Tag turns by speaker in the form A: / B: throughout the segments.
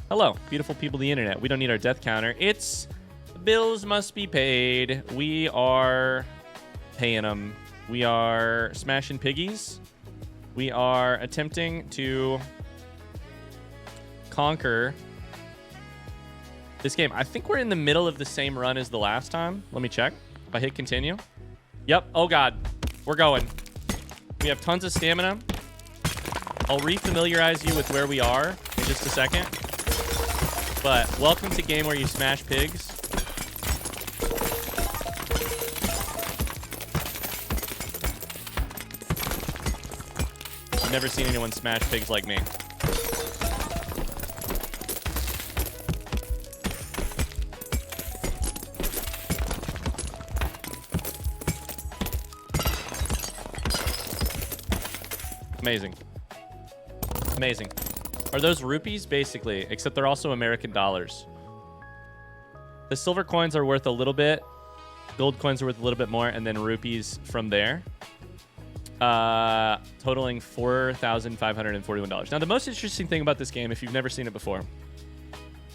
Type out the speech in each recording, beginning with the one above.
A: Hello, beautiful people of the internet. We don't need our death counter. It's bills must be paid. We are paying them. We are smashing piggies. We are attempting to conquer this game. I think we're in the middle of the same run as the last time. Let me check. If I hit continue. Yep. Oh, God. We're going. We have tons of stamina. I'll refamiliarize you with where we are in just a second. But welcome to game where you smash pigs. I've never seen anyone smash pigs like me. Amazing. Amazing. Are those rupees? Basically, except they're also American dollars. The silver coins are worth a little bit. Gold coins are worth a little bit more, and then rupees from there. Totaling $4,541. Now, the most interesting thing about this game, if you've never seen it before,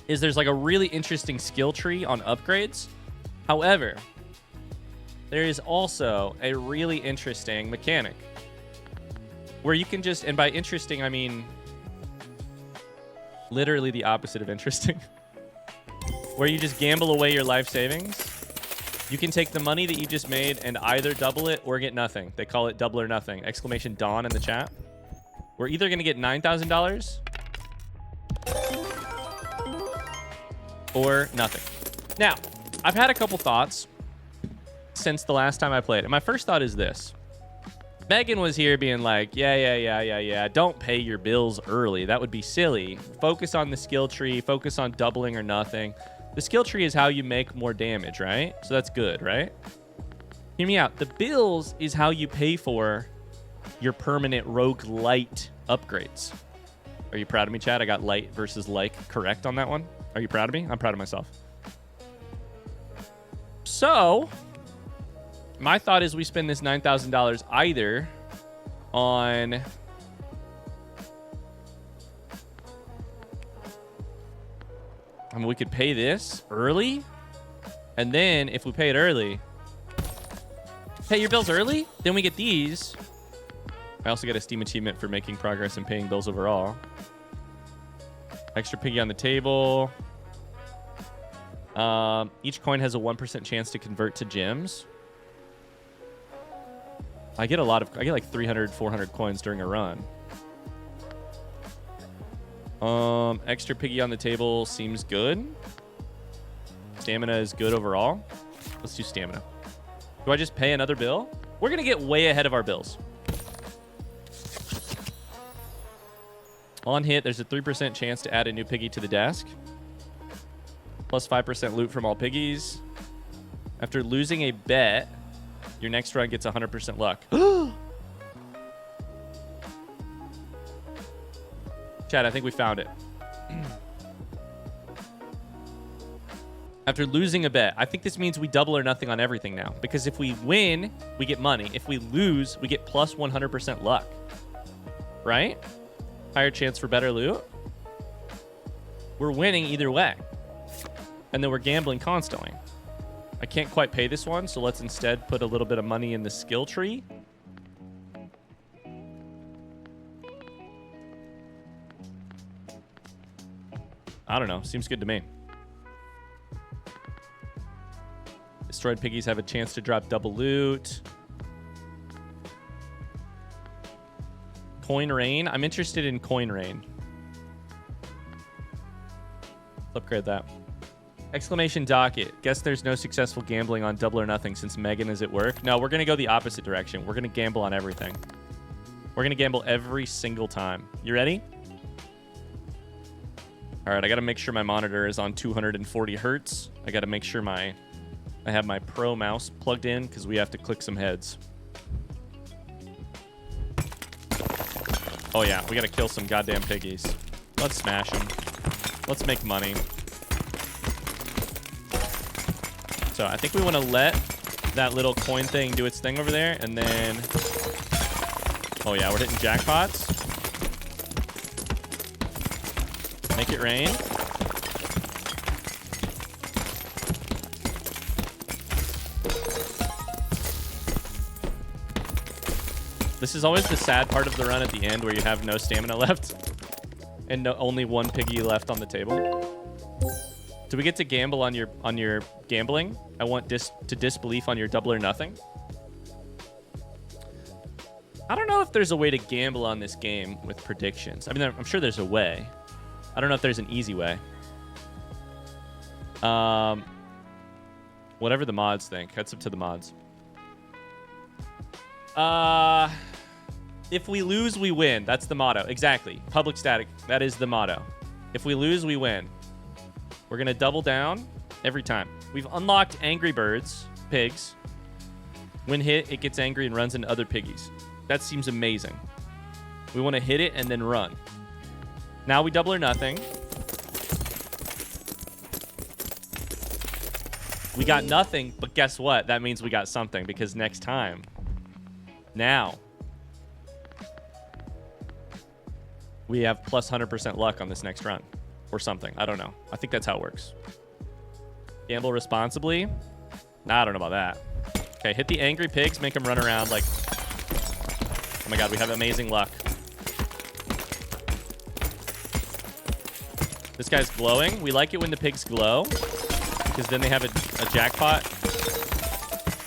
A: is there's like a really interesting skill tree on upgrades. However, there is also a really interesting mechanic where you can just, and by interesting, I mean literally the opposite of interesting, where you just gamble away your life savings. You can take the money that you just made and either double it or get nothing. They call it double or nothing. Exclamation Dawn in the chat. We're either going to get $9,000 or nothing. Now, I've had a couple thoughts since the last time I played. And my first thought is this. Megan was here being like, yeah. Don't pay your bills early. That would be silly. Focus on the skill tree. Focus on doubling or nothing. The skill tree is how you make more damage, right? So that's good, right? Hear me out. The bills is how you pay for your permanent roguelite upgrades. Are you proud of me, Chad? I got light versus like correct on that one. Are you proud of me? I'm proud of myself. So my thought is we spend this $9,000 either on I mean, we could pay this early, and then if we pay it early, pay your bills early, then we get these. I also get a Steam achievement for making progress in paying bills overall. Extra piggy on the table. Each coin has a 1% chance to convert to gems. I get like 300, 400 coins during a run. Extra piggy on the table seems good. Stamina is good overall. Let's do stamina. Do I just pay another bill? We're going to get way ahead of our bills. On hit, there's a 3% chance to add a new piggy to the desk. Plus 5% loot from all piggies. After losing a bet, your next run gets 100% luck. Chad, I think we found it. After losing a bet, I think this means we double or nothing on everything now. Because if we win, we get money. If we lose, we get plus 100% luck. Right? Higher chance for better loot. We're winning either way. And then we're gambling constantly. I can't quite pay this one, so let's instead put a little bit of money in the skill tree. I don't know. Seems good to me. Destroyed piggies have a chance to drop double loot. Coin rain. I'm interested in coin rain. Let's upgrade that. Exclamation docket. Guess there's no successful gambling on double or nothing since Megan is at work. No, we're going to go the opposite direction. We're going to gamble on everything. We're going to gamble every single time. You ready? All right, I got to make sure my monitor is on 240 hertz. I got to make sure I have my Pro mouse plugged in because we have to click some heads. Oh yeah, we got to kill some goddamn piggies. Let's smash them. Let's make money. So I think we want to let that little coin thing do its thing over there, and then... Oh yeah, we're hitting jackpots. Make it rain. This is always the sad part of the run at the end where you have no stamina left and only one piggy left on the table. Do we get to gamble on your gambling? I want to disbelief on your double or nothing. I don't know if there's a way to gamble on this game with predictions. I mean, I'm sure there's a way. I don't know if there's an easy way. Whatever the mods think. That's up to the mods. If we lose, we win. That's the motto. Exactly. Public static. That is the motto. If we lose, we win. We're going to double down every time. We've unlocked Angry Birds, pigs. When hit, it gets angry and runs into other piggies. That seems amazing. We want to hit it and then run. Now we double or nothing. We got nothing, but guess what? That means we got something because next time, now, we have plus 100% luck on this next run or something. I don't know. I think that's how it works. Gamble responsibly. Nah, I don't know about that. Okay, hit the angry pigs, make them run around like... Oh my god, we have amazing luck. This guy's glowing. We like it when the pigs glow because then they have a jackpot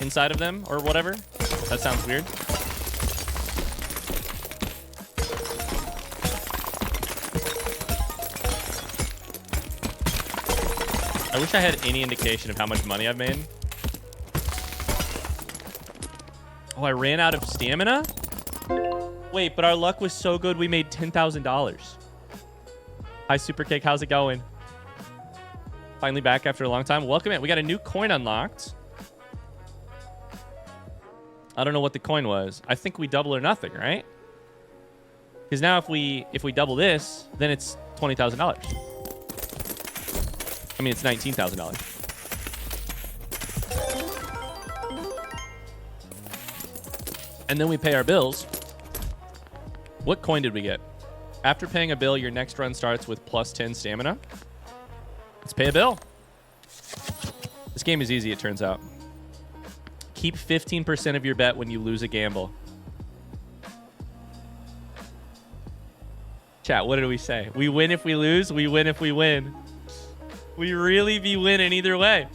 A: inside of them or whatever. That sounds weird. I wish I had any indication of how much money I've made. Oh, I ran out of stamina? Wait, but our luck was so good we made $10,000. Hi, Supercake. How's it going? Finally back after a long time. Welcome in. We got a new coin unlocked. I don't know what the coin was. I think we double or nothing, right? Because now if we double this, then it's $20,000. I mean, it's $19,000. And then we pay our bills. What coin did we get? After paying a bill, your next run starts with plus 10 stamina. Let's pay a bill. This game is easy, it turns out. Keep 15% of your bet when you lose a gamble. Chat, what did we say? We win if we lose, we win if we win. We really be winning either way.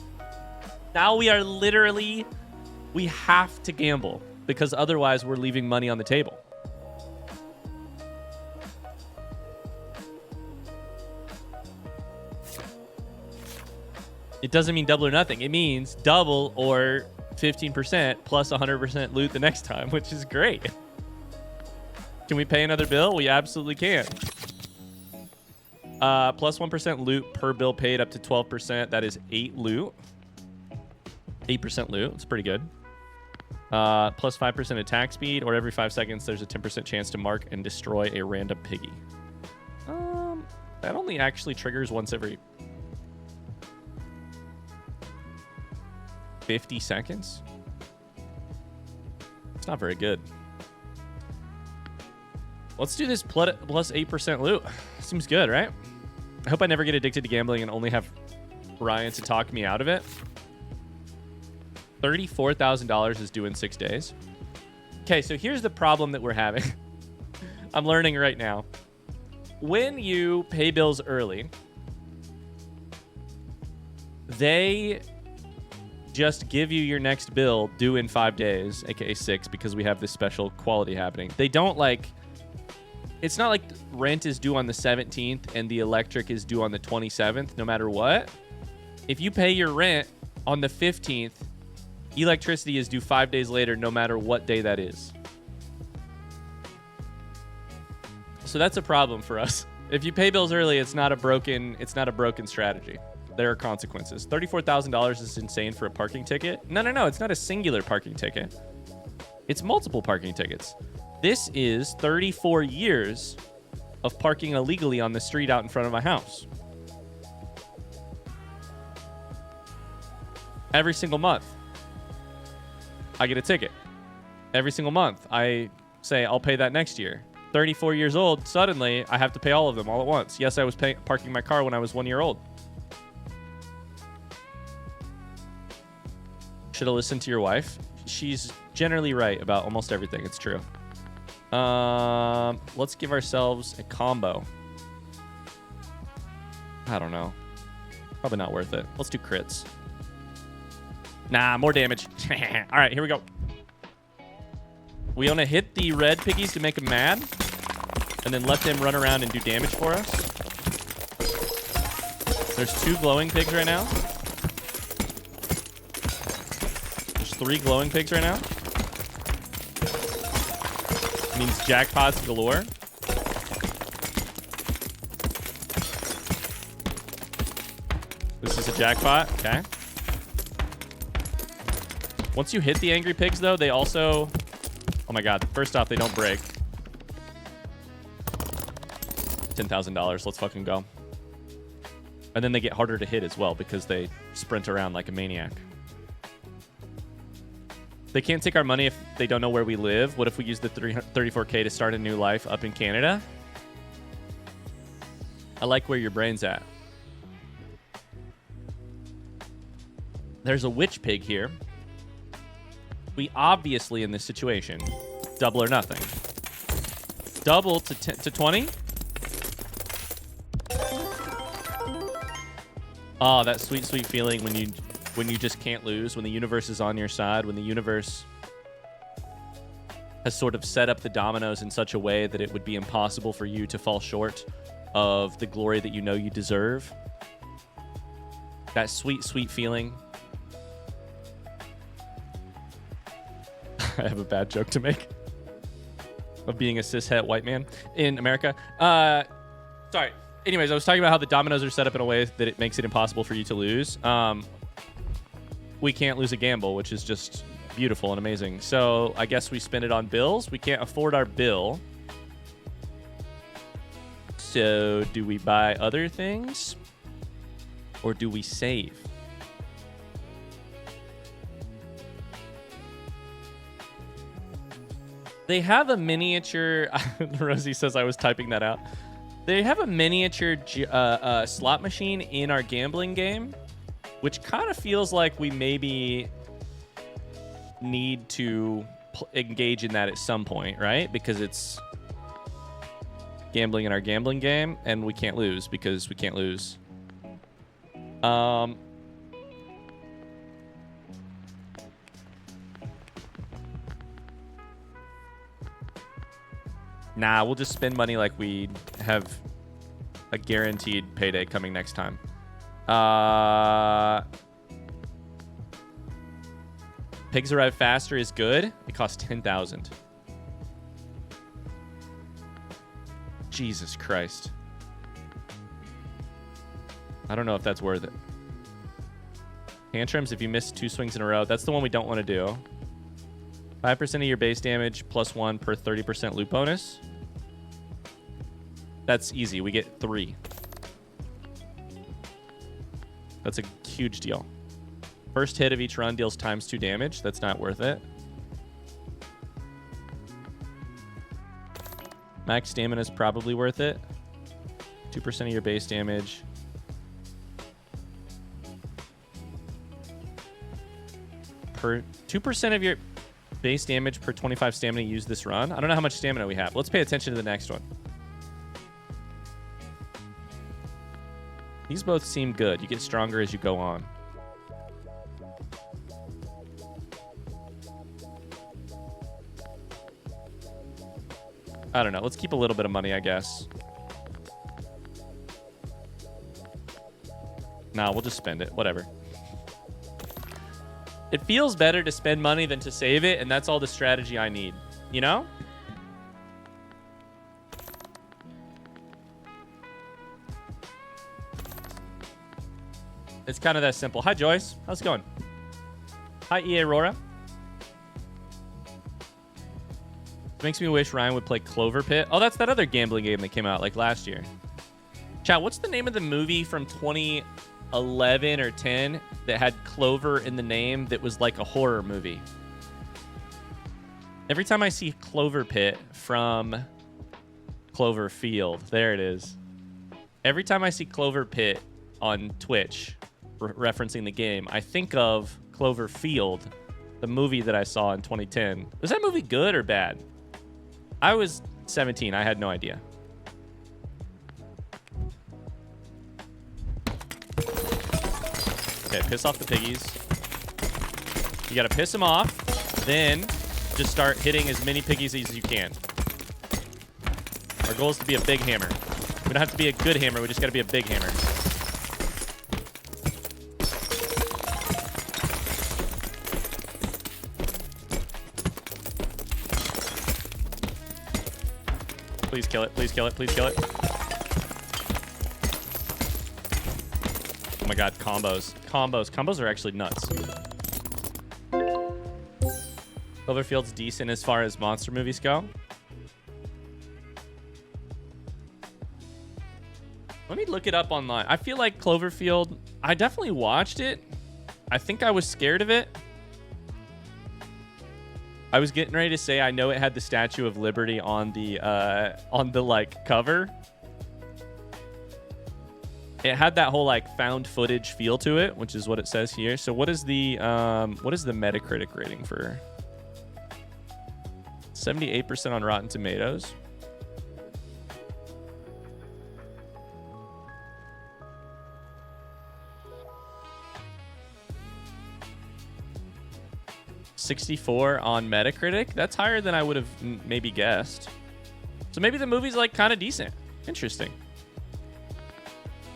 A: Now we are literally, we have to gamble because otherwise we're leaving money on the table. It doesn't mean double or nothing. It means double or 15% plus 100% loot the next time, which is great. Can we pay another bill? We absolutely can. Plus 1% loot per bill paid up to 12%. That is 8 loot. 8% loot. It's pretty good. Plus 5% attack speed, or every 5 seconds, there's a 10% chance to mark and destroy a random piggy. That only actually triggers once every 50 seconds. It's not very good. Let's do this plus 8% loot. Seems good, right? I hope I never get addicted to gambling and only have Ryan to talk me out of it. $34,000 is due in 6 days. Okay, so here's the problem that we're having. I'm learning right now. When you pay bills early, they just give you your next bill due in 5 days, aka 6, because we have this special quality happening. They don't like... It's not like rent is due on the 17th and the electric is due on the 27th, no matter what. If you pay your rent on the 15th, electricity is due 5 days later, no matter what day that is. So that's a problem for us. If you pay bills early, it's not a broken strategy. There are consequences. $34,000 is insane for a parking ticket. No. It's not a singular parking ticket. It's multiple parking tickets. This is 34 years of parking illegally on the street out in front of my house. Every single month, I get a ticket. Every single month, I say, I'll pay that next year. 34 years old, suddenly, I have to pay all of them all at once. Yes, I was parking my car when I was 1 year old. Should have listened to your wife. She's generally right about almost everything. It's true. Let's give ourselves a combo. I don't know. Probably not worth it. Let's do crits. Nah, more damage. All right, here we go. We want to hit the red piggies to make them mad, and then let them run around and do damage for us. There's 2 glowing pigs right now. There's 3 glowing pigs right now. Means jackpots galore. This is a jackpot. Okay. Once you hit the angry pigs, though, they also... Oh, my God. First off, they don't break. $10,000. Let's fucking go. And then they get harder to hit as well because they sprint around like a maniac. They can't take our money if they don't know where we live. What if we use the 34K to start a new life up in Canada? I like where your brain's at. There's a witch pig here. We obviously, in this situation, double or nothing. Double to 20? Oh, that sweet, sweet feeling when you just can't lose, when the universe is on your side, when the universe has sort of set up the dominoes in such a way that it would be impossible for you to fall short of the glory that you know you deserve. That sweet, sweet feeling. I have a bad joke to make of being a cishet white man in America. Sorry. Anyways, I was talking about how the dominoes are set up in a way that it makes it impossible for you to lose. We can't lose a gamble, which is just beautiful and amazing. So I guess we spend it on bills. We can't afford our bill. So do we buy other things? Or do we save? They have a miniature... Rosie says I was typing that out. They have a miniature slot machine in our gambling game, which kind of feels like we maybe need to engage in that at some point, right? Because it's gambling in our gambling game, and we can't lose because we can't lose. Nah, we'll just spend money like we have a guaranteed payday coming next time. Pigs arrive faster is good. It costs 10,000. Jesus Christ. I don't know if that's worth it. Tantrums, if you miss 2 swings in a row. That's the one we don't want to do. 5% of your base damage plus 1 per 30% loot bonus. That's easy. We get 3. That's a huge deal. First hit of each run deals ×2 damage. That's not worth it. Max stamina is probably worth it. 2% of your base damage. Per 2% of your base damage per 25 stamina use this run. I don't know how much stamina we have. Let's pay attention to the next one. These both seem good. You get stronger as you go on. I don't know. Let's keep a little bit of money, I guess. Nah, we'll just spend it. Whatever. It feels better to spend money than to save it, and that's all the strategy I need. You know? It's kind of that simple. Hi, Joyce. How's it going? Hi, EA Aurora. It makes me wish Ryan would play Clover Pit. Oh, that's that other gambling game that came out like last year. Chat, what's the name of the movie from 2011 or 10 that had Clover in the name that was like a horror movie? Every time I see Clover Pit from Cloverfield, there it is. Every time I see Clover Pit on Twitch referencing the game, I think of Cloverfield, the movie that I saw in 2010. Was that movie good or bad? I was 17. I had no idea. Okay, piss off the piggies. You gotta piss them off, then just start hitting as many piggies as you can. Our goal is to be a big hammer. We don't have to be a good hammer, we just gotta be a big hammer. Please kill it, please kill it, please kill it. Oh my god, combos. Combos are actually nuts. Cloverfield's decent as far as monster movies go. Let me look it up online. I feel like Cloverfield, I definitely watched it. I think I was scared of it. I was getting ready to say I know it had the Statue of Liberty on the like cover. It had that whole like found footage feel to it, which is what it says here. So what is the Metacritic rating for? 78% on Rotten Tomatoes. $64 on Metacritic. That's higher than I would have maybe guessed. So maybe the movie's like kind of decent. Interesting.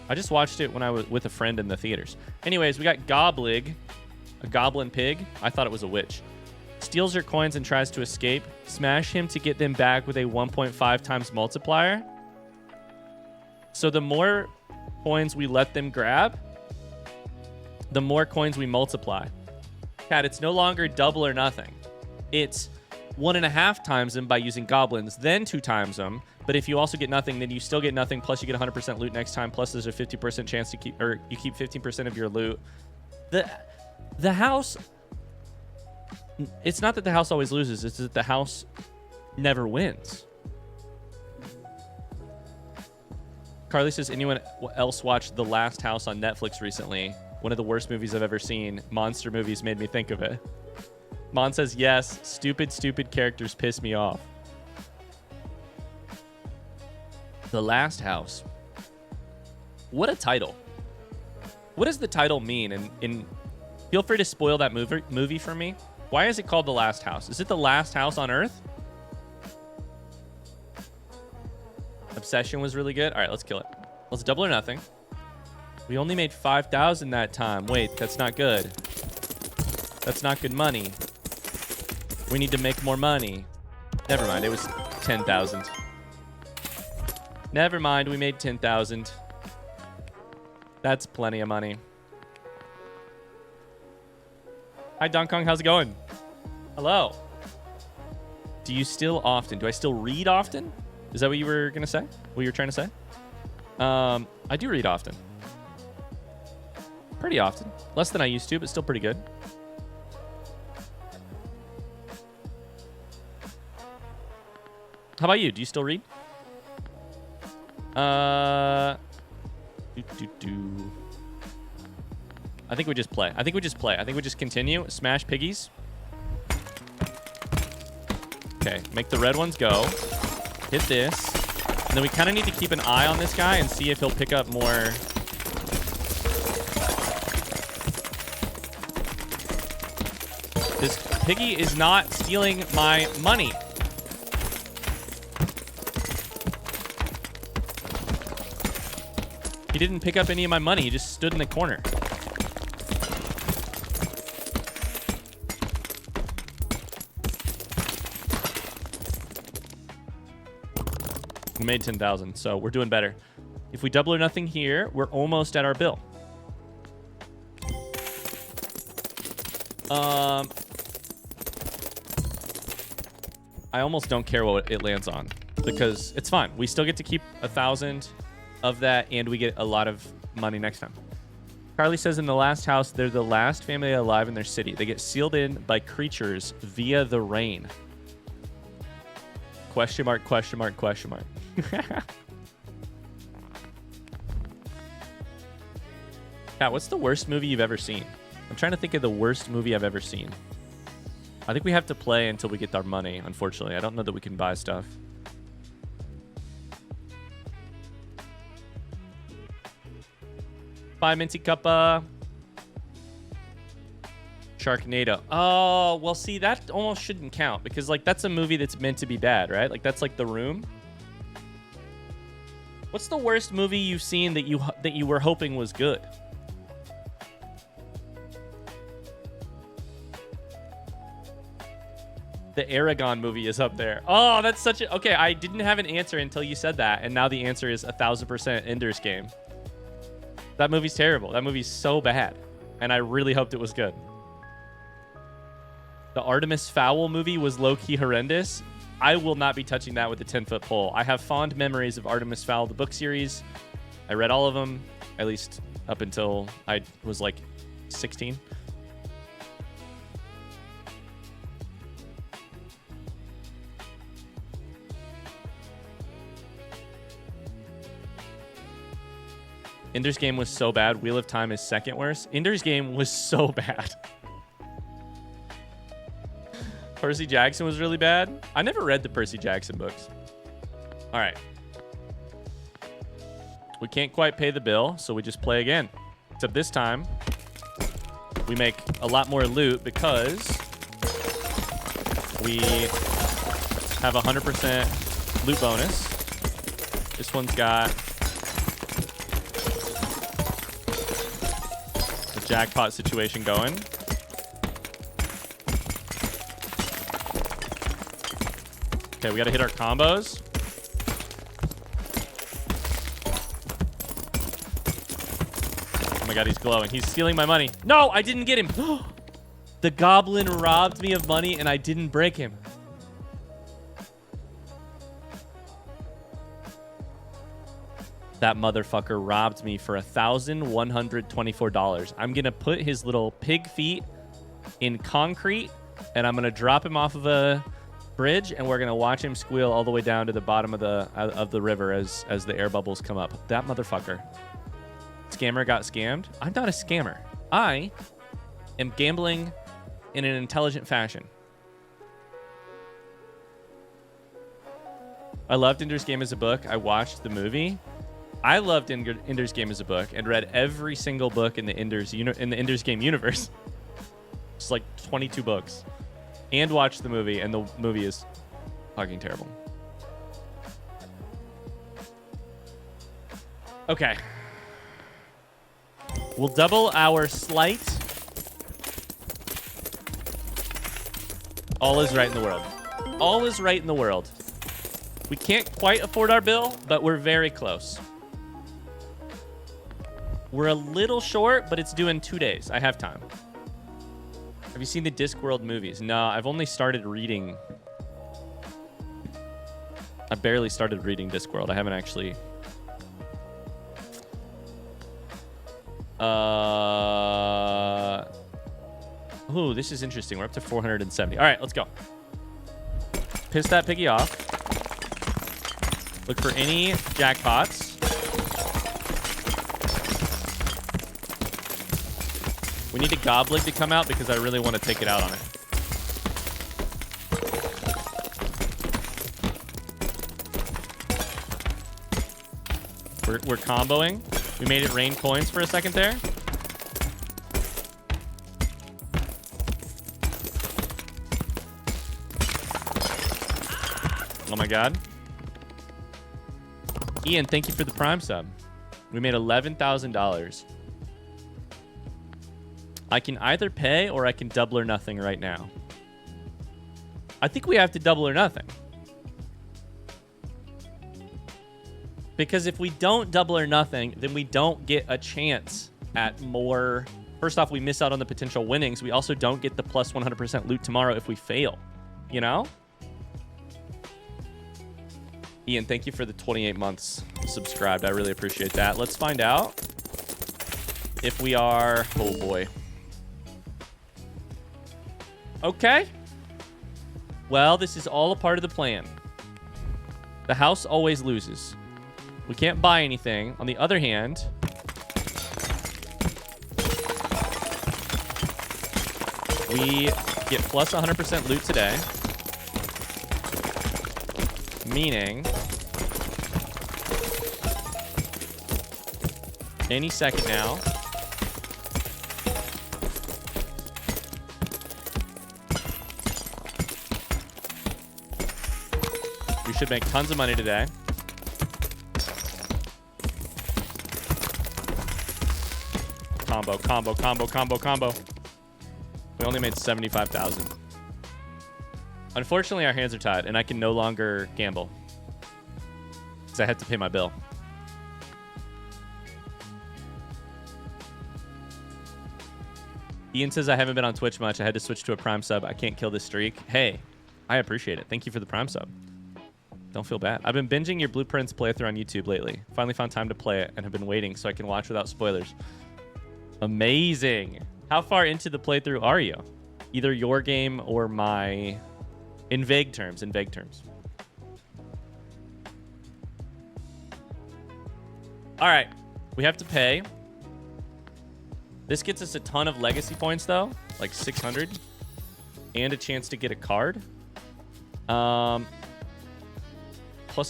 A: I just watched it when I was with a friend in the theaters. Anyways, we got Goblig, a goblin pig. I thought it was a witch. Steals your coins and tries to escape. Smash him to get them back with a 1.5 times multiplier. So the more coins we let them grab, the more coins we multiply. Cat, it's no longer double or nothing. It's 1.5 times them by using goblins, then 2 times them. But if you also get nothing, then you still get nothing. Plus, you get 100% loot next time. Plus, there's a 50% chance to keep, or you keep 15% of your loot. The house. It's not that the house always loses. It's that the house never wins. Carly says, anyone else watched The Last House on Netflix recently? One of the worst movies I've ever seen. Monster movies made me think of it. Mon says, yes. Stupid characters piss me off. The Last House. What a title. What does the title mean? And feel free to spoil that movie for me. Why is it called The Last House? Is it the last house on Earth? Obsession was really good. All right, let's kill it. Let's double or nothing. We only made 5,000 that time. Wait, that's not good. That's not good money. We need to make more money. Never mind, it was 10,000. Never mind, we made 10,000. That's plenty of money. Hi, Don Kong, how's it going? Hello. Do you still often? Do I still read often? Is that what you were going to say? What you were trying to say? I do read often. Pretty often. Less than I used to, but still pretty good. How about you? Do you still read? I think we just play. I think we just continue. Smash piggies. Okay, make the red ones go. Hit this. And then we kind of need to keep an eye on this guy and see if he'll pick up more. This piggy is not stealing my money. He didn't pick up any of my money. He just stood in the corner. We made 10,000, so we're doing better. If we double or nothing here, we're almost at our bill. I almost don't care what it lands on because it's fine. We still get to keep 1,000 of that, and we get a lot of money next time. Carly says in The Last House, they're the last family alive in their city. They get sealed in by creatures via the rain. Question mark, question mark, question mark. Kat, what's the worst movie you've ever seen? I'm trying to think of the worst movie I've ever seen. I think we have to play until we get our money, unfortunately. I don't know that we can buy stuff. Bye, Minty Cuppa. Sharknado. Oh, well, see, that almost shouldn't count because, like, that's a movie that's meant to be bad, right? Like, that's like The Room. What's the worst movie you've seen that you were hoping was good? The Aragon movie is up there. Oh, that's such a... Okay, I didn't have an answer until you said that, and now the answer is 1000% Ender's Game. That movie's terrible. That movie's so bad, and I really hoped it was good. The Artemis Fowl movie was low-key horrendous. I will not be touching that with a 10-foot pole. I have fond memories of Artemis Fowl, the book series. I read all of them, at least up until I was like 16. Ender's Game was so bad. Wheel of Time is second worst. Ender's Game was so bad. Percy Jackson was really bad. I never read the Percy Jackson books. All right. We can't quite pay the bill, so we just play again. Except this time, we make a lot more loot because we have 100% loot bonus. This one's got the jackpot situation going. Okay, we got to hit our combos. Oh my god, he's glowing. He's stealing my money. No, I didn't get him. The goblin robbed me of money and I didn't break him. That motherfucker robbed me for $1,124. I'm going to put his little pig feet in concrete and I'm going to drop him off of a bridge and we're going to watch him squeal all the way down to the bottom of the river as the air bubbles come up. That motherfucker. Scammer got scammed. I'm not a scammer. I am gambling in an intelligent fashion. I loved Ender's Game as a book. I watched the movie. I loved Ender's Game as a book and read every single book in the Ender's Game universe. It's like 22 books. And watched the movie, and the movie is fucking terrible. Okay. We'll double our slight. All is right in the world. All is right in the world. We can't quite afford our bill, but we're very close. We're a little short, but it's due in 2 days. I have time. Have you seen the Discworld movies? No, I've only started reading. I barely started reading Discworld. I haven't actually. Ooh, this is interesting. We're up to 470. All right, let's go. Piss that piggy off. Look for any jackpots. We need a Goblet to come out because I really want to take it out on it. We're comboing. We made it rain coins for a second there. Oh my god. Ian, thank you for the Prime sub. We made $11,000. I can either pay or I can double or nothing right now. I think we have to double or nothing. Because if we don't double or nothing, then we don't get a chance at more. First off, we miss out on the potential winnings. We also don't get the plus 100% loot tomorrow if we fail. You know? Ian, thank you for the 28 months subscribed. I really appreciate that. Let's find out if we are... Oh, boy. Okay. Well, this is all a part of the plan. The house always loses. We can't buy anything. On the other hand, we get plus 100% loot today. Meaning any second now. We should make tons of money today. Combo, combo, combo, combo, combo. We only made 75,000. Unfortunately, our hands are tied, and I can no longer gamble because I had to pay my bill. Ian says I haven't been on Twitch much. I had to switch to a Prime sub. I can't kill this streak. Hey, I appreciate it. Thank you for the Prime sub. Don't feel bad. I've been binging your Blueprints playthrough on YouTube lately. Finally found time to play it and have been waiting so I can watch without spoilers. Amazing. How far into the playthrough are you? Either your game or my... In vague terms. All right. We have to pay. This gets us a ton of legacy points, though. Like 600. And a chance to get a card. Plus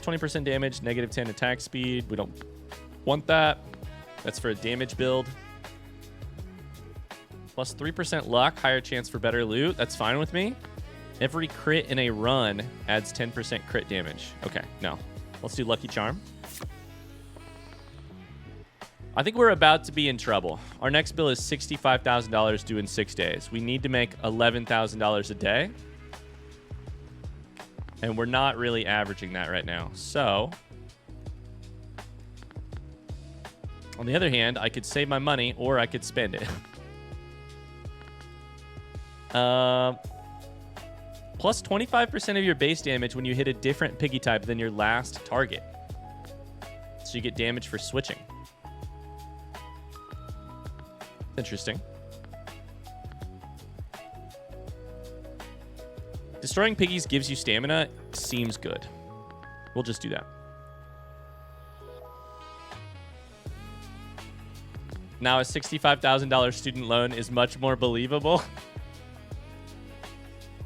A: 20% damage, negative 10 attack speed. We don't want that. That's for a damage build. Plus 3% luck, higher chance for better loot. That's fine with me. Every crit in a run adds 10% crit damage. Okay, no. Let's do Lucky Charm. I think we're about to be in trouble. Our next bill is $65,000 due in 6 days. We need to make $11,000 a day. And we're not really averaging that right now. So, on the other hand, I could save my money or I could spend it. Plus 25% of your base damage when you hit a different piggy type than your last target. So you get damage for switching. Interesting. Destroying piggies gives you stamina. Seems good. We'll just do that. Now a $65,000 student loan is much more believable.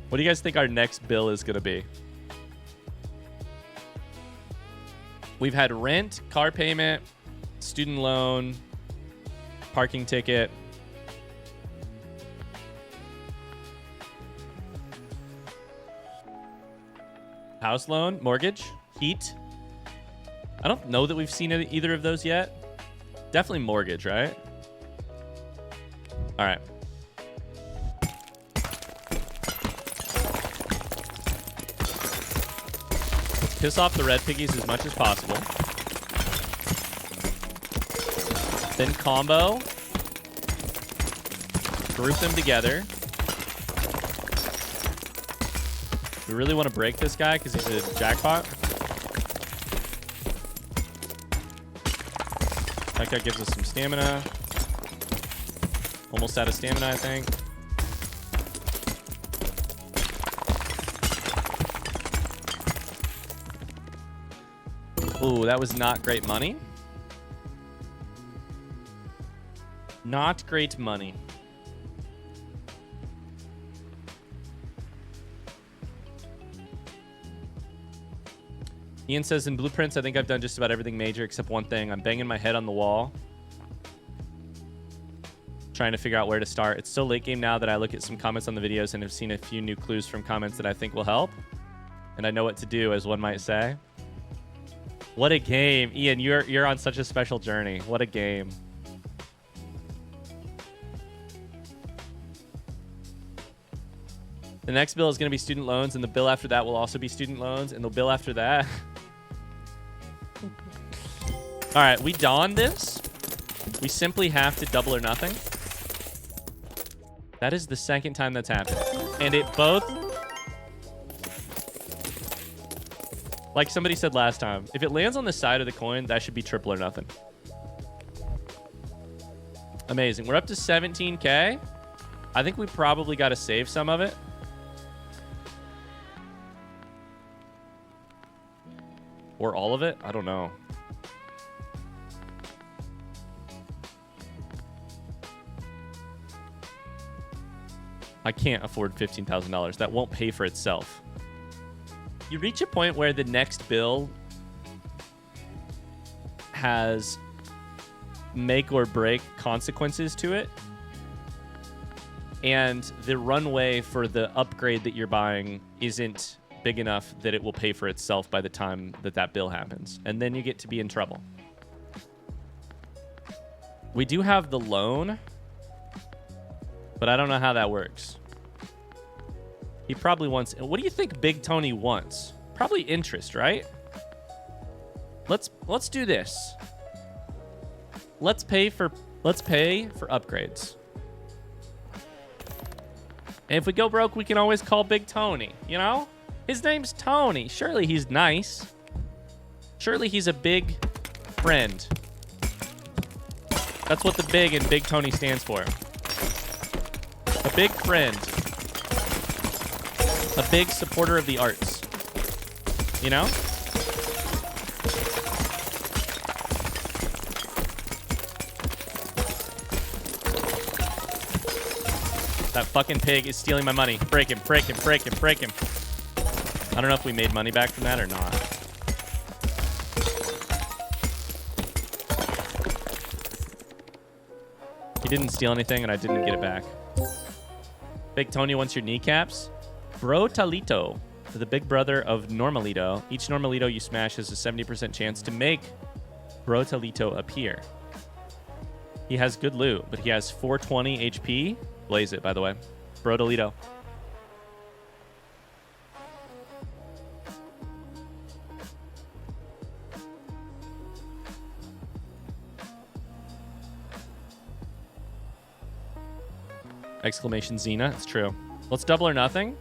A: What do you guys think our next bill is going to be? We've had rent, car payment, student loan, parking ticket. House loan, mortgage, heat. I don't know that we've seen either of those yet. Definitely mortgage, right? All right. Piss off the red piggies as much as possible. Then combo. Group them together. We really want to break this guy because he's a jackpot. That guy gives us some stamina. Almost out of stamina, I think. Ooh, that was not great money. Not great money. Ian says, in Blueprints, I think I've done just about everything major except one thing. I'm banging my head on the wall, trying to figure out where to start. It's so late game now that I look at some comments on the videos and have seen a few new clues from comments that I think will help. And I know what to do, as one might say. What a game. Ian, you're on such a special journey. What a game. The next bill is going to be student loans, and the bill after that will also be student loans, and the bill after that... All right, we donned this. We simply have to double or nothing. That is the second time that's happened. And it both... Like somebody said last time, if it lands on the side of the coin, that should be triple or nothing. Amazing. We're up to 17K. I think we probably got to save some of it. Or all of it? I don't know. I can't afford $15,000. That won't pay for itself. You reach a point where the next bill has make or break consequences to it. And the runway for the upgrade that you're buying isn't big enough that it will pay for itself by the time that that bill happens. And then you get to be in trouble. We do have the loan, but I don't know how that works. He probably wants... What do you think Big Tony wants? Probably interest, right? Let's do this. Let's pay for upgrades. And if we go broke, we can always call Big Tony, you know? His name's Tony. Surely he's nice. Surely he's a big friend. That's what the big in Big Tony stands for. A big friend. A big supporter of the arts. You know? That fucking pig is stealing my money. Break him, break him, break him, break him. I don't know if we made money back from that or not. He didn't steal anything and I didn't get it back. Big Tony wants your kneecaps. Brotalito, the big brother of Normalito. Each Normalito you smash has a 70% chance to make Brotalito appear. He has good loot, but he has 420 HP. Blaze it, by the way. Brotalito. Exclamation Xena. It's true. Let's double or nothing.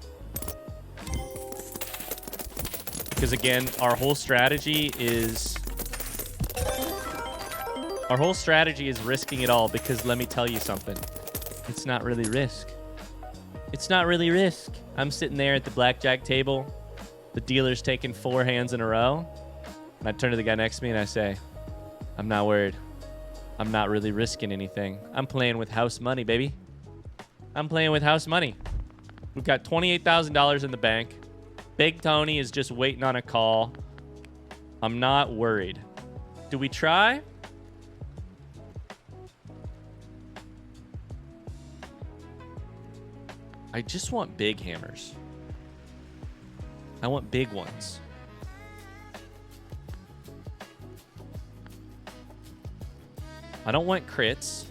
A: Because again, our whole strategy is risking it all, because let me tell you something. It's not really risk. It's not really risk. I'm sitting there at the blackjack table. The dealer's taking 4 hands in a row. And I turn to the guy next to me and I say, I'm not worried. I'm not really risking anything. I'm playing with house money, baby. I'm playing with house money. We've got $28,000 in the bank. Big Tony is just waiting on a call. I'm not worried. Do we try? I just want big hammers. I want big ones. I don't want crits.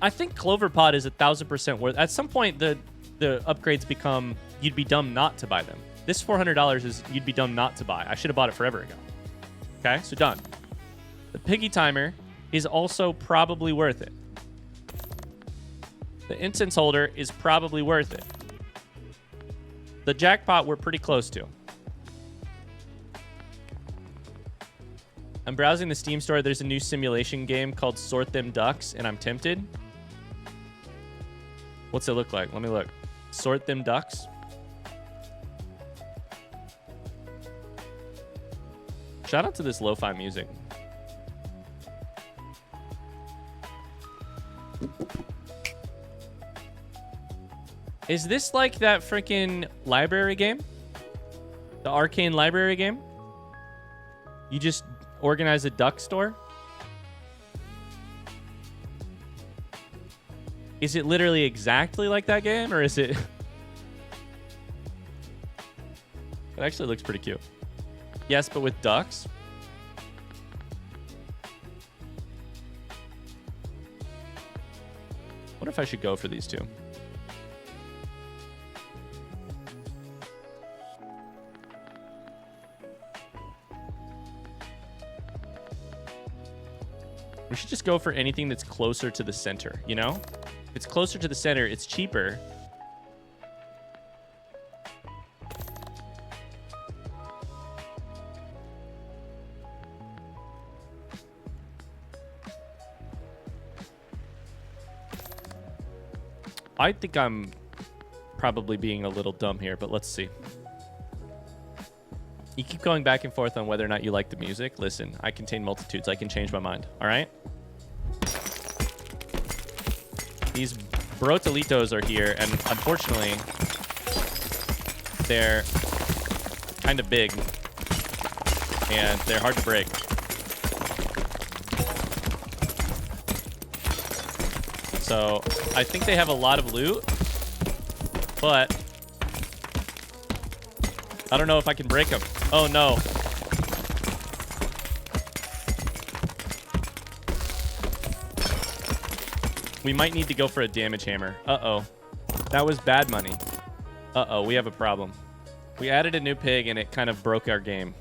A: I think Cloverpod is 1,000% worth. At some point, the upgrades become you'd be dumb not to buy them. This $400 is you'd be dumb not to buy. I should have bought it forever ago. Okay, so done. The Piggy Timer is also probably worth it. The incense holder is probably worth it. The jackpot we're pretty close to. I'm browsing the Steam store. There's a new simulation game called Sort Them Ducks, and I'm tempted. What's it look like? Let me look. Sort Them Ducks. Shout out to this lo-fi music. Is this like that freaking library game? The arcane library game? You just organize a duck store? Is it literally exactly like that game, or is it... It actually looks pretty cute. Yes, but with ducks? What if I should go for these two? We should just go for anything that's closer to the center, you know? If it's closer to the center, it's cheaper. I think I'm probably being a little dumb here, but let's see. You keep going back and forth on whether or not you like the music. Listen, I contain multitudes. I can change my mind. All right? These Brotalitos are here, and unfortunately, they're kind of big, and they're hard to break. So I think they have a lot of loot, but I don't know if I can break them. Oh, no. We might need to go for a damage hammer. Uh-oh. That was bad money. Uh-oh, we have a problem. We added a new pig, and it kind of broke our game.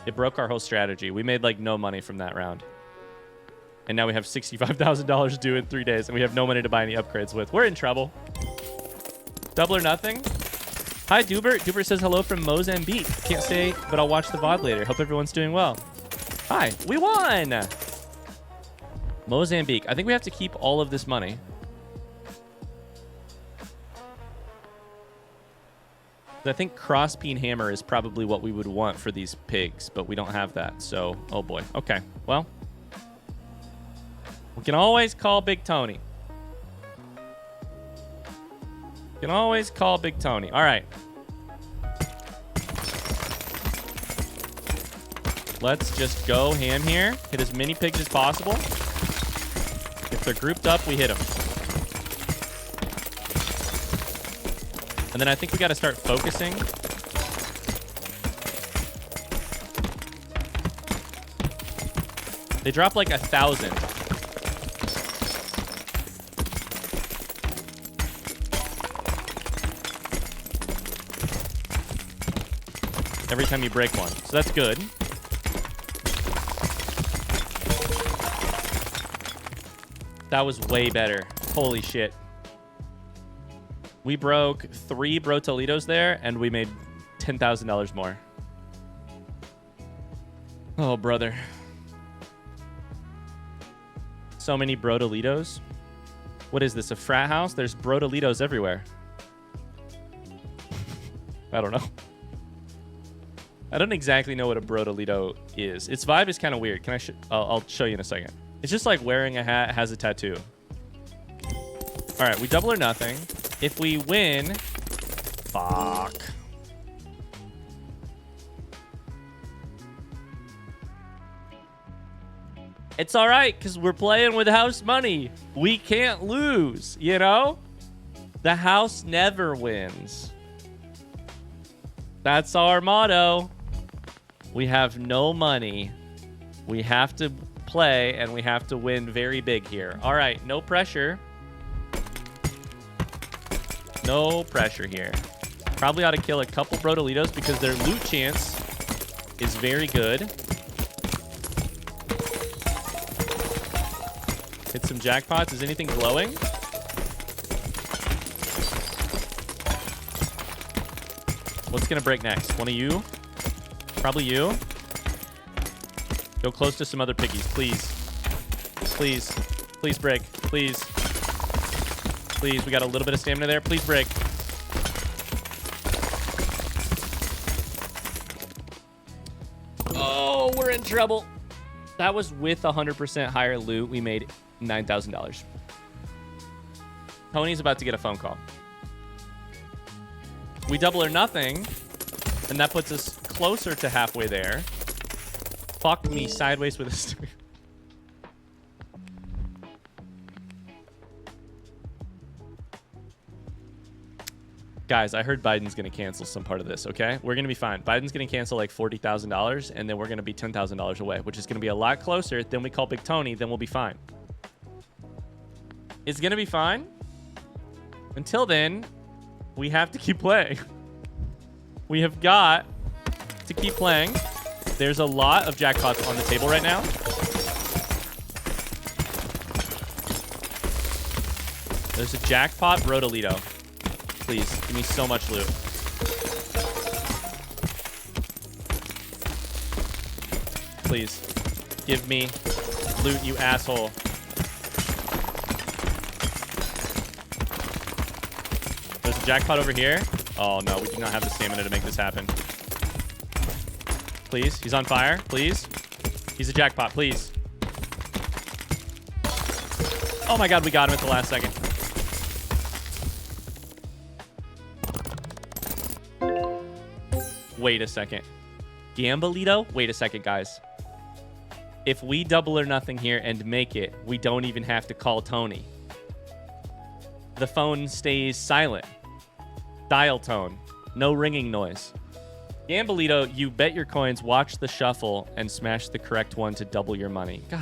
A: It broke our whole strategy. We made, like, no money from that round. And now we have $65,000 due in 3 days, and we have no money to buy any upgrades with. We're in trouble. Double or nothing. Hi, Dubert. Dubert says hello from Mozambique. Can't say, but I'll watch the VOD later. Hope everyone's doing well. Hi. We won! Mozambique. I think we have to keep all of this money. I think cross-peen hammer is probably what we would want for these pigs, but we don't have that. So, oh boy. Okay. Well, we can always call Big Tony. Can always call Big Tony. All right. Let's just go ham here. Hit as many pigs as possible. If they're grouped up, we hit them. And then I think we got to start focusing. They drop like 1,000. Every time you break one. So that's good. That was way better. Holy shit. We broke 3 Brotalitos there, and we made $10,000 more. Oh, brother. So many Brotalitos. What is this, a frat house? There's Brotalitos everywhere. I don't know. I don't exactly know what a Brotalito is. Its vibe is kind of weird. Can I'll show you in a second. It's just like wearing a hat, has a tattoo. All right, we double or nothing. If we win, fuck. It's all right, because we're playing with house money. We can't lose, you know? The house never wins. That's our motto. We have no money. We have to play, and we have to win very big here. All right, no pressure. No pressure here. Probably ought to kill a couple Brotalitos because their loot chance is very good. Hit some jackpots. Is anything glowing? What's going to break next? One of you? Probably you. Go close to some other piggies, please. Please. Please break. Please. Please. We got a little bit of stamina there. Please break. Oh, we're in trouble. That was with 100% higher loot. We made $9,000. Tony's about to get a phone call. We double or nothing, and that puts us closer to halfway there. Fuck me sideways with a stick. Guys, I heard Biden's going to cancel some part of this, okay? We're going to be fine. Biden's going to cancel like $40,000, and then we're going to be $10,000 away, which is going to be a lot closer. Then we call Big Tony, then we'll be fine. It's going to be fine. Until then, we have to keep playing. We have got to keep playing. There's a lot of jackpots on the table right now. There's a jackpot Brotalito. Please, give me so much loot. Please, give me loot, you asshole. There's a jackpot over here. Oh no, we do not have the stamina to make this happen. please. He's on fire, please. He's a jackpot, please. Oh my god, we got him at the last second. Wait a second. Gambolito? Wait a second, guys. If we double or nothing here and make it, we don't even have to call Tony. The phone stays silent. Dial tone. No ringing noise. Gambolito, you bet your coins, watch the shuffle, and smash the correct one to double your money. God.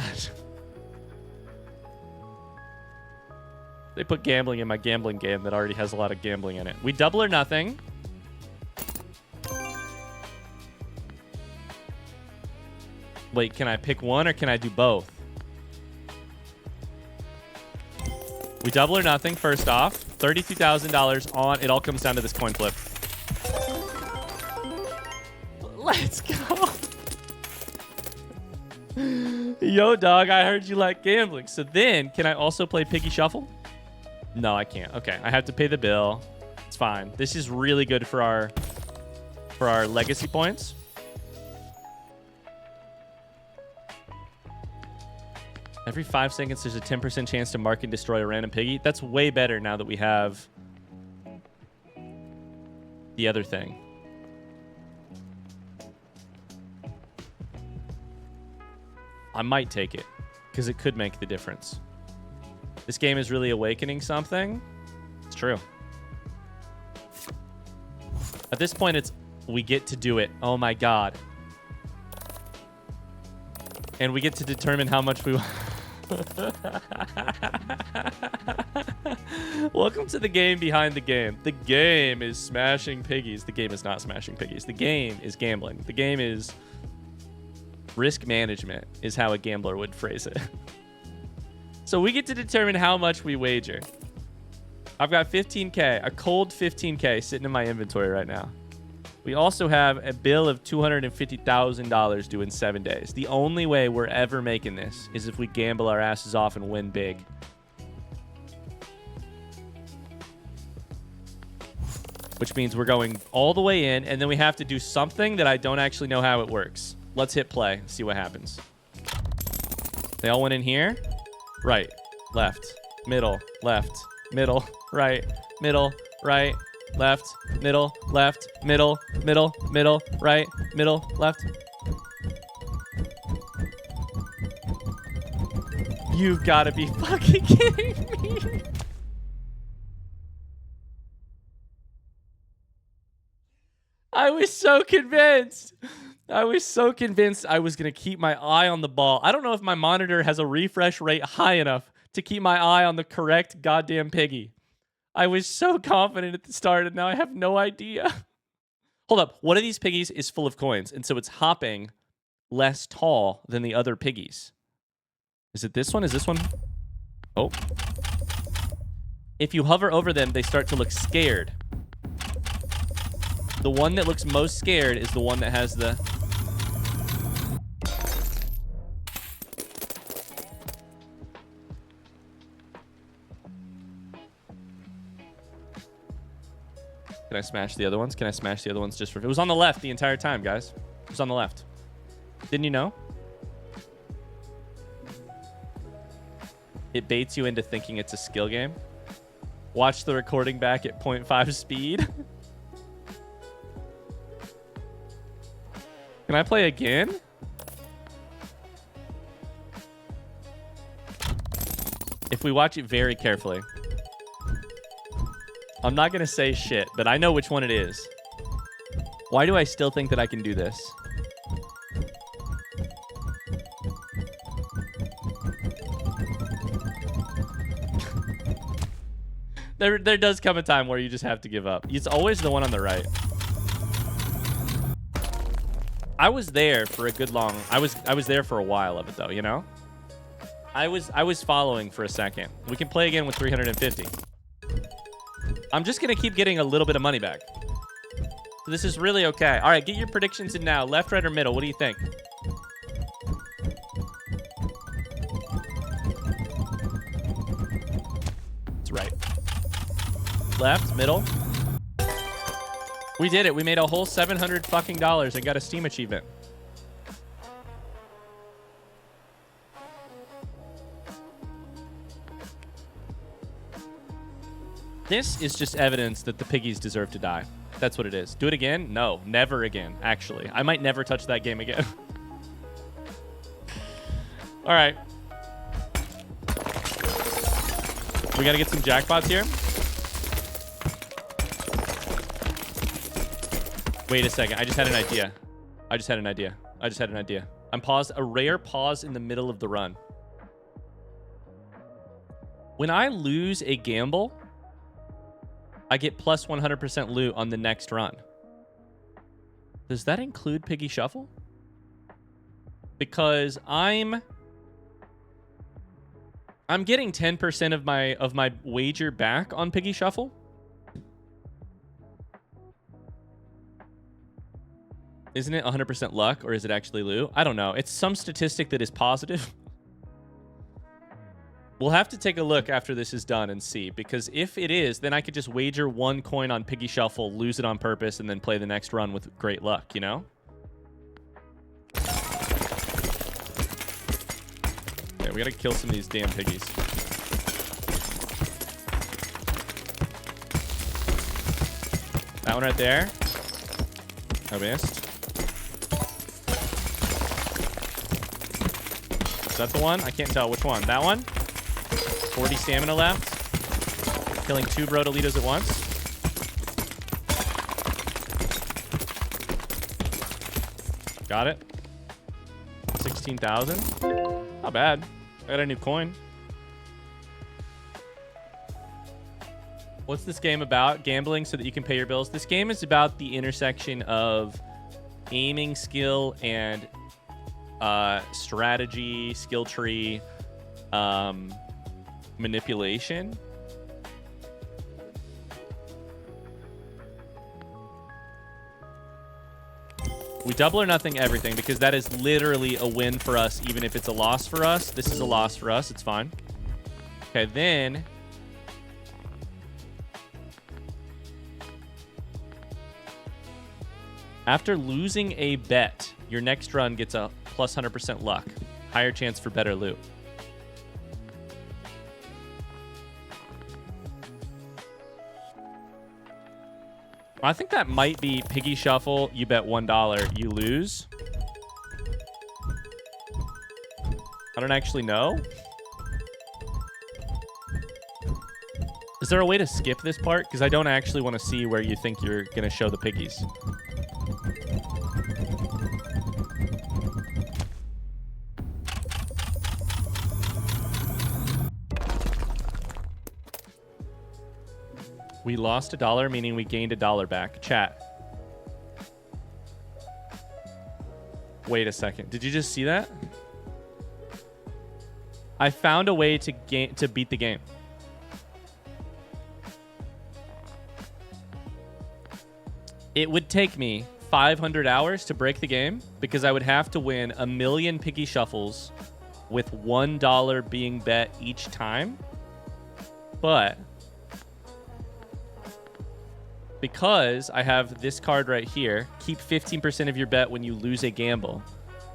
A: They put gambling in my gambling game that already has a lot of gambling in it. We double or nothing. Wait, can I pick one or can I do both? We double or nothing, first off. $32,000 on. It all comes down to this coin flip. Let's go. Yo, dog, I heard you like gambling. So then, can I also play Piggy Shuffle? No, I can't. Okay, I have to pay the bill. It's fine. This is really good for our legacy points. Every 5 seconds, there's a 10% chance to mark and destroy a random piggy. That's way better now that we have the other thing. I might take it because it could make the difference. This game is really awakening something. It's true. At this point, it's we get to do it. Oh my god. And we get to determine how much we... Welcome to the game behind the game. The game is smashing piggies. The game is not smashing piggies. The game is gambling. The game is risk management, is how a gambler would phrase it. So we get to determine how much we wager. I've got 15K, a cold 15K sitting in my inventory right now. We also have a bill of $250,000 due in 7 days. The only way we're ever making this is if we gamble our asses off and win big. Which means we're going all the way in, and then we have to do something that I don't actually know how it works. Let's hit play, see what happens. They all went in here. Right, left, middle, left, middle, right, middle, right, left, middle, left, middle, middle, middle, right, middle, left. You've got to be fucking kidding me. I was so convinced. I was so convinced I was going to keep my eye on the ball. I don't know if my monitor has a refresh rate high enough to keep my eye on the correct goddamn piggy. I was so confident at the start, and now I have no idea. Hold up. One of these piggies is full of coins, and so it's hopping less tall than the other piggies. Is it this one? Is this one? Oh. If you hover over them, they start to look scared. The one that looks most scared is the one that has the... Can I smash the other ones? Can I smash the other ones just for... It was on the left the entire time, guys. It was on the left. Didn't you know? It baits you into thinking it's a skill game. Watch the recording back at 0.5 speed. Can I play again? If we watch it very carefully. I'm not going to say shit, but I know which one it is. Why do I still think that I can do this? There does come a time where you just have to give up. It's always the one on the right. I was there for a good long... I was there for a while of it, though, you know? I was following for a second. We can play again with 350. I'm just going to keep getting a little bit of money back. So this is really okay. All right, get your predictions in now. Left, right, or middle? What do you think? It's right. Left, middle. We did it. We made a whole $700 fucking and got a Steam achievement. This is just evidence that the piggies deserve to die. That's what it is. Do it again? No, never again, actually. I might never touch that game again. All right. We got to get some jackpots here. Wait a second. I just had an idea. I'm paused. A rare pause in the middle of the run. When I lose a gamble, I get plus 100% loot on the next run. Does that include Piggy Shuffle? Because I'm getting 10% of my wager back on Piggy Shuffle. Isn't it 100% luck, or is it actually loot? I don't know. It's some statistic that is positive. We'll have to take a look after this is done and see, because if it is, then I could just wager 1 coin on Piggy Shuffle, lose it on purpose, and then play the next run with great luck, you know? Okay, we gotta kill some of these damn piggies. That one right there. I missed. Is that the one? I can't tell which one. That one? 40 stamina left. Killing 2 Brotalitos at once. Got it. 16,000. Not bad. I got a new coin. What's this game about? Gambling so that you can pay your bills. This game is about the intersection of aiming skill and strategy, skill tree, manipulation. We double or nothing everything, because that is literally a win for us, even if it's a loss for us. This is a loss for us. It's fine. Okay, then after losing a bet, your next run gets a plus 100% luck. Higher chance for better loot. I think that might be Piggy Shuffle. You bet $1, you lose. I don't actually know. Is there a way to skip this part? Because I don't actually want to see where you think you're going to show the piggies. We lost $1, meaning we gained $1 back. Chat. Wait a second. Did you just see that? I found a way to beat the game. It would take me 500 hours to break the game, because I would have to win 1,000,000 Piggy Shuffles with $1 being bet each time. But because I have this card right here, keep 15% of your bet when you lose a gamble.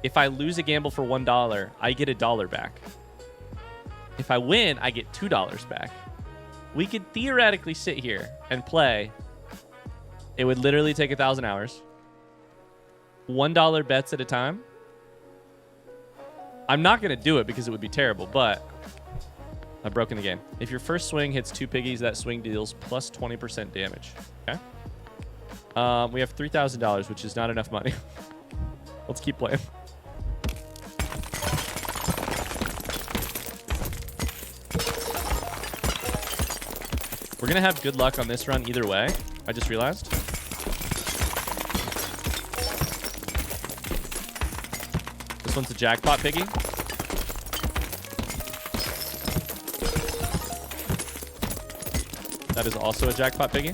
A: If I lose a gamble for $1, I get $1 back. If I win, I get $2 back. We could theoretically sit here and play. It would literally take 1,000 hours. $1 bets at a time. I'm not going to do it because it would be terrible, but I've broken the game. If your first swing hits 2 piggies, that swing deals plus 20% damage. Okay. We have $3,000, which is not enough money. Let's keep playing. We're going to have good luck on this run either way. I just realized. This one's a jackpot piggy. That is also a jackpot piggy.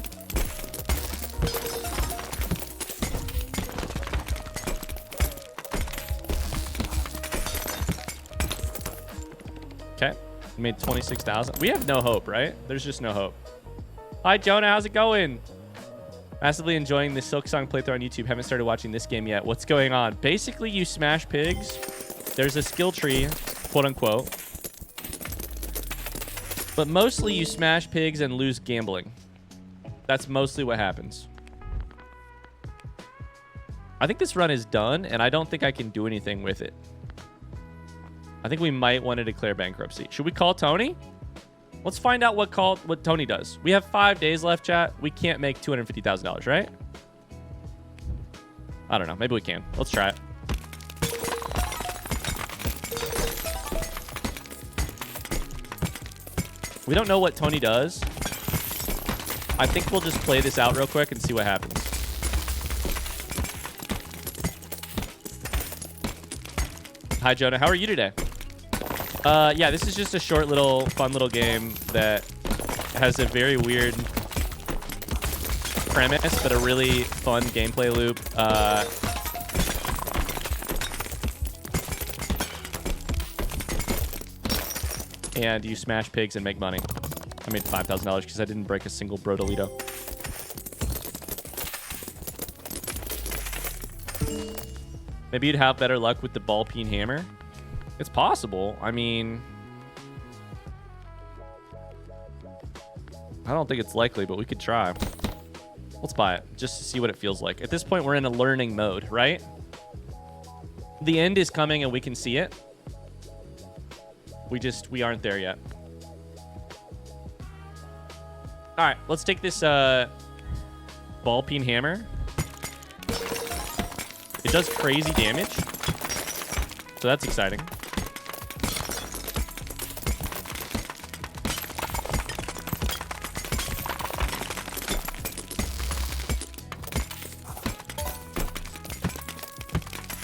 A: Okay. We made 26,000. We have no hope, right? There's just no hope. Hi, Jonah. How's it going? Massively enjoying the Silksong playthrough on YouTube. Haven't started watching this game yet. What's going on? Basically, you smash pigs. There's a skill tree, quote unquote. But mostly you smash pigs and lose gambling. That's mostly what happens. I think this run is done, and I don't think I can do anything with it. I think we might want to declare bankruptcy. Should we call Tony? Let's find out what Tony does. We have 5 days left, chat. We can't make $250,000, right? I don't know. Maybe we can. Let's try it. We don't know what Tony does. I think we'll just play this out real quick and see what happens. Hi, Jonah. How are you today? Yeah, this is just a short little, fun little game that has a very weird premise, but a really fun gameplay loop. And you smash pigs and make money. I made $5,000 because I didn't break a single Brotalito. Maybe you'd have better luck with the ball peen hammer. It's possible. I mean, I don't think it's likely, but we could try. Let's buy it just to see what it feels like. At this point, we're in a learning mode, right? The end is coming and we can see it. We aren't there yet. All right, let's take this ball peen hammer. It does crazy damage, so that's exciting.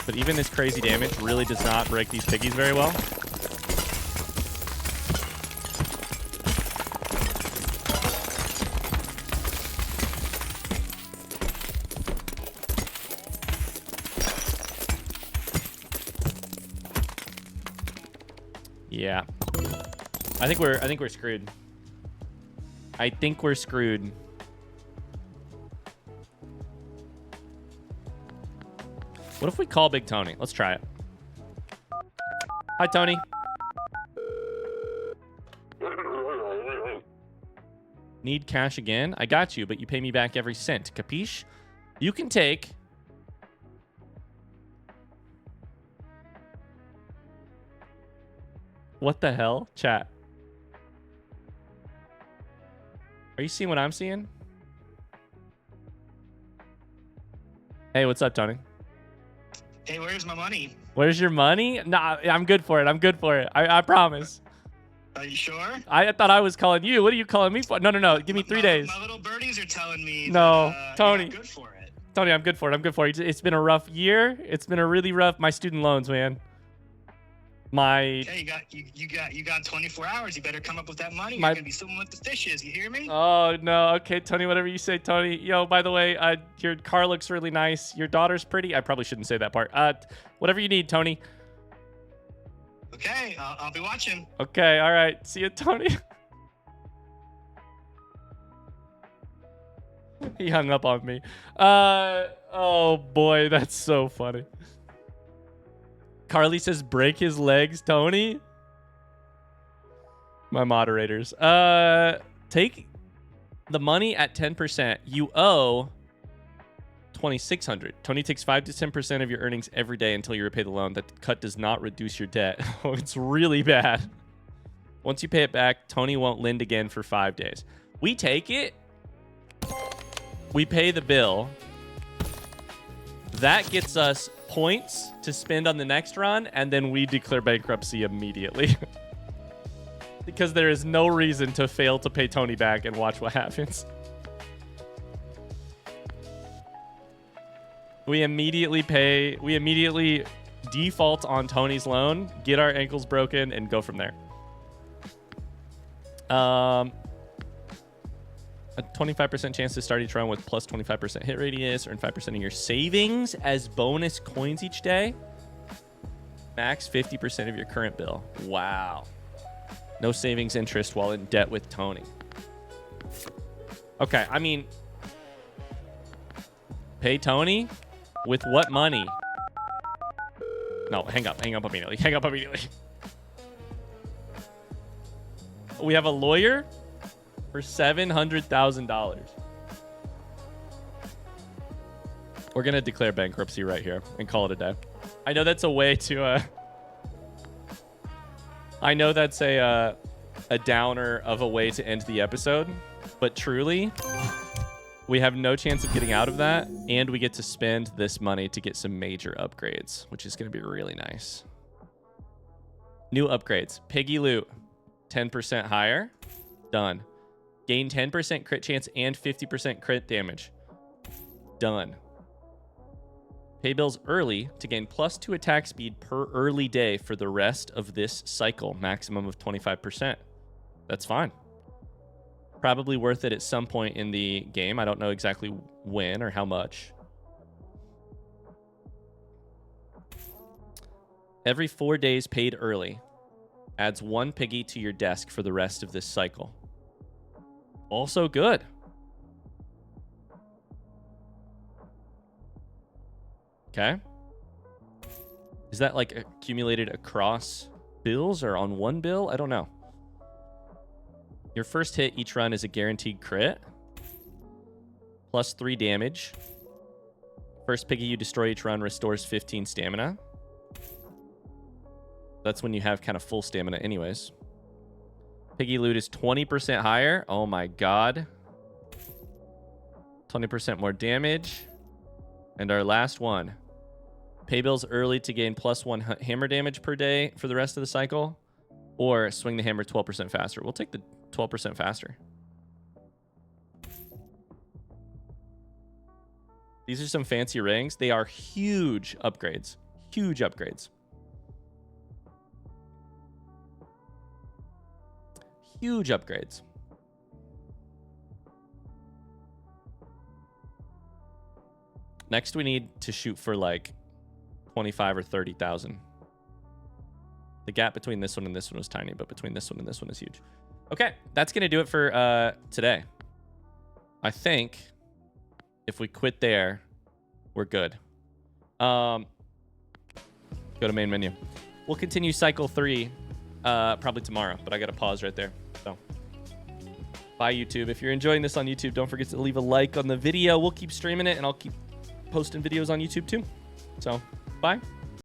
A: But even this crazy damage really does not break these piggies very well. Yeah. I think we're screwed. I think we're screwed. What if we call Big Tony? Let's try it. Hi, Tony. Need cash again? I got you, but you pay me back every cent. Capiche? You can take... What the hell? Chat. Are you seeing what I'm seeing? Hey, what's up, Tony?
B: Hey, where's my money?
A: Where's your money? Nah, I'm good for it. I'm good for it. I promise.
B: Are you sure?
A: I thought I was calling you. What are you calling me for? No. Give me 3 days.
B: My little birdies are telling me
A: no,
B: that,
A: Tony.
B: you're good for it.
A: Tony, I'm good for it. I'm good for it. It's been a rough year. It's been a really rough... My student loans, man.
B: Okay, you got 24 hours. You better come up with that money. You're gonna be swimming with the fishes. You hear me?
A: Oh no. Okay, Tony. Whatever you say, Tony. Yo, by the way, your car looks really nice. Your daughter's pretty. I probably shouldn't say that part. Whatever you need, Tony.
B: Okay, I'll be watching.
A: Okay. All right. See you, Tony. He hung up on me. Oh boy, that's so funny. Carly says break his legs, Tony. My moderators. Take the money at 10%. You owe $2,600. Tony takes 5 to 10% of your earnings every day until you repay the loan. That cut does not reduce your debt. Oh, it's really bad. Once you pay it back, Tony won't lend again for 5 days. We take it. We pay the bill. That gets us points to spend on the next run, and then we declare bankruptcy immediately. Because there is no reason to fail to pay Tony back and watch what happens. We immediately default on Tony's loan, get our ankles broken, and go from there. A 25% chance to start each run with plus 25% hit radius, earn 5% of your savings as bonus coins each day. Max 50% of your current bill. Wow. No savings interest while in debt with Tony. Okay, I mean, pay Tony with what money? No, hang up immediately. Hang up immediately. We have a lawyer for $700,000. We're going to declare bankruptcy right here and call it a day. I know that's a way to... I know that's a downer of a way to end the episode, but truly, we have no chance of getting out of that, and we get to spend this money to get some major upgrades, which is going to be really nice. New upgrades. Piggy loot, 10% higher. Done. Gain 10% crit chance and 50% crit damage. Done. Pay bills early to gain +2 attack speed per early day for the rest of this cycle. Maximum of 25%. That's fine. Probably worth it at some point in the game. I don't know exactly when or how much. Every 4 days paid early adds 1 piggy to your desk for the rest of this cycle. Also good. Okay. Is that like accumulated across bills or on one bill? I don't know. Your first hit each run is a guaranteed crit. +3 damage. First piggy you destroy each run restores 15 stamina. That's when you have kind of full stamina anyways. Piggy loot is 20% higher. Oh my god. 20% more damage. And our last one. Pay bills early to gain +1 hammer damage per day for the rest of the cycle. Or swing the hammer 12% faster. We'll take the 12% faster. These are some fancy rings. They are huge upgrades. Huge upgrades. Huge upgrades. Next, we need to shoot for like 25 or 30,000. The gap between this one and this one was tiny, but between this one and this one is huge. Okay, that's going to do it for today. I think if we quit there, we're good. Go to main menu. We'll continue cycle 3 probably tomorrow, but I got to pause right there. So, bye, YouTube. If you're enjoying this on YouTube, don't forget to leave a like on the video. We'll keep streaming it, and I'll keep posting videos on YouTube too. So, bye.